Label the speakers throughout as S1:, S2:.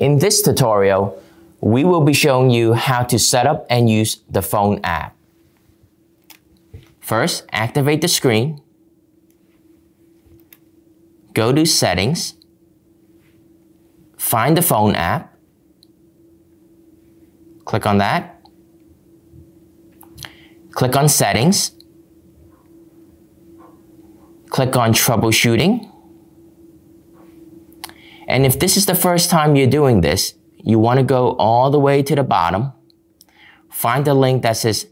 S1: In this tutorial, we will be showing you how to set up and use the phone app. First, activate the screen. Go to Settings. Find the phone app. Click on that. Click on Settings. Click on Troubleshooting. And if this is the first time you're doing this, you want to go all the way to the bottom. Find the link that says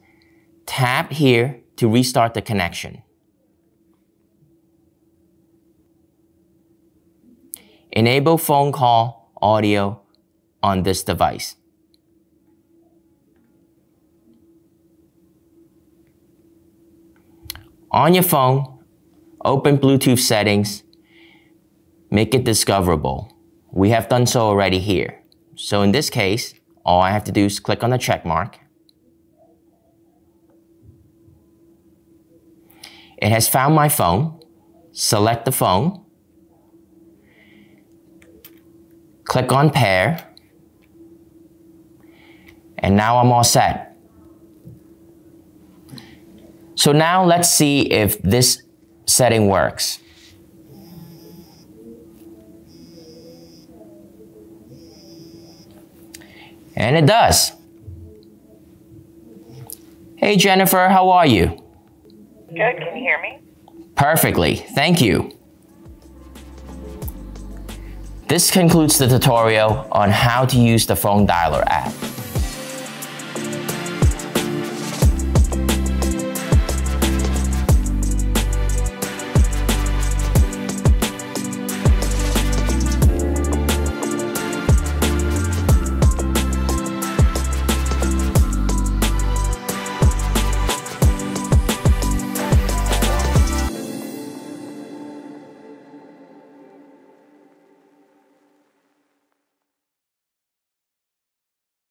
S1: tap here to restart the connection. Enable phone call audio on this device. On your phone, open Bluetooth settings, make it discoverable. We have done so already here. So in this case, all I have to do is click on the check mark. It has found my phone. Select the phone. Click on pair. And now I'm all set. So now let's see if this setting works. And it does. Hey Jennifer, how are you?
S2: Good, can you hear me?
S1: Perfectly, thank you. This concludes the tutorial on how to use the phone dialer app.